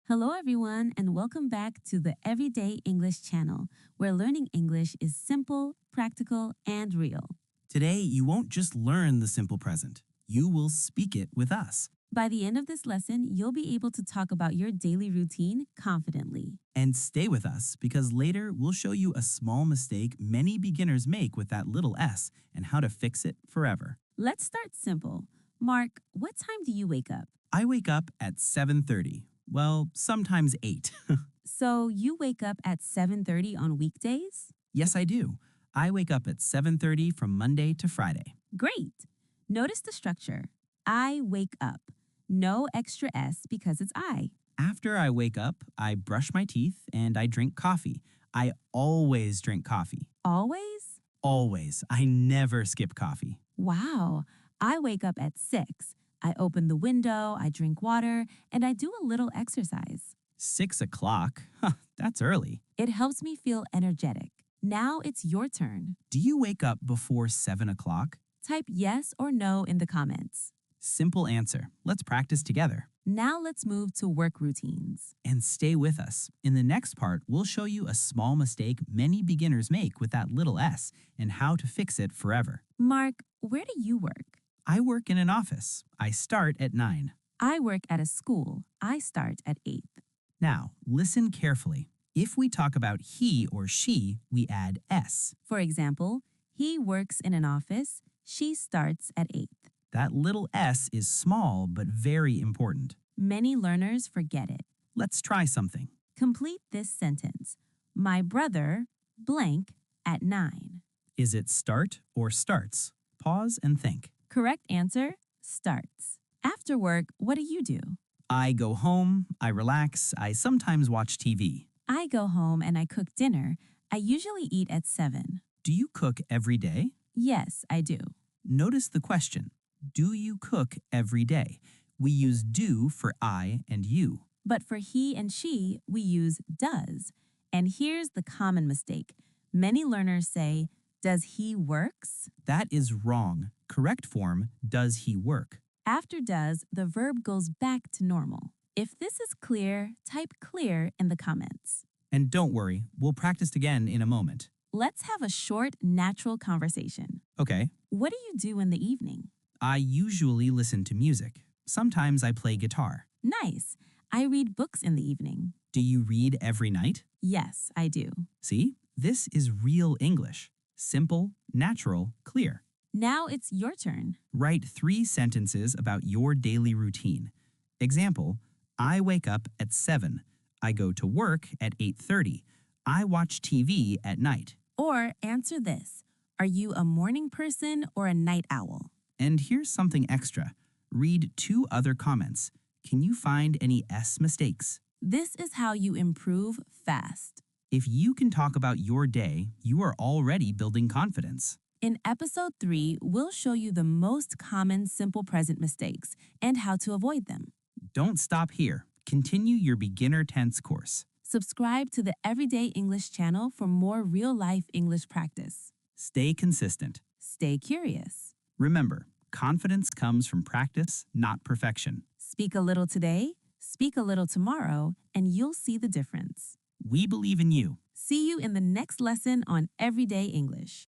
Hello, everyone, and welcome back to the Everyday English channel, where learning English is simple, practical, and real. Today, you won't just learn the simple present. You will speak it with us. By the end of this lesson, you'll be able to talk about your daily routine confidently. And stay with us because later we'll show you a small mistake many beginners make with that little s and how to fix it forever. Let's start simple. Mark, what time do you wake up? I wake up at 7:30. Well, sometimes 8. So you wake up at 7:30 on weekdays? Yes, I do. I wake up at 7:30 from Monday to Friday. Great. Notice the structure. I wake up. No extra S because it's I. After I wake up, I brush my teeth and I drink coffee. I always drink coffee. Always? Always. I never skip coffee. Wow. I wake up at 6. I open the window, I drink water, and I do a little exercise. 6 o'clock? Huh, that's early. It helps me feel energetic. Now it's your turn. Do you wake up before 7 o'clock? Type yes or no in the comments. Simple answer. Let's practice together. Now let's move to work routines. And stay with us. In the next part, we'll show you a small mistake many beginners make with that little s and how to fix it forever. Mark, where do you work? I work in an office. I start at 9. I work at a school. I start at 8. Now, listen carefully. If we talk about he or she, we add s. For example, he works in an office. She starts at 8. That little s is small but very important. Many learners forget it. Let's try something. Complete this sentence. My brother, blank, at 9. Is it start or starts? Pause and think. Correct answer, starts. After work, what do you do? I go home, I relax, I sometimes watch TV. I go home and I cook dinner. I usually eat at 7. Do you cook every day? Yes, I do. Notice the question. Do you cook every day? We use do for I and you. But for he and she, we use does. And here's the common mistake. Many learners say, does he works? That is wrong. Correct form, does he work? After does, the verb goes back to normal. If this is clear, type clear in the comments. And don't worry, we'll practice again in a moment. Let's have a short, natural conversation. Okay. What do you do in the evening? I usually listen to music. Sometimes I play guitar. Nice. I read books in the evening. Do you read every night? Yes, I do. See, this is real English. Simple, natural, clear. Now it's your turn. Write 3 sentences about your daily routine. Example, I wake up at 7. I go to work at 8:30. I watch TV at night. Or answer this. Are you a morning person or a night owl? And here's something extra. Read 2 other comments. Can you find any S mistakes? This is how you improve fast. If you can talk about your day, you are already building confidence. In episode 3, we'll show you the most common simple present mistakes and how to avoid them. Don't stop here. Continue your beginner tense course. Subscribe to the Everyday English channel for more real-life English practice. Stay consistent. Stay curious. Remember, confidence comes from practice, not perfection. Speak a little today, speak a little tomorrow, and you'll see the difference. We believe in you. See you in the next lesson on Everyday English.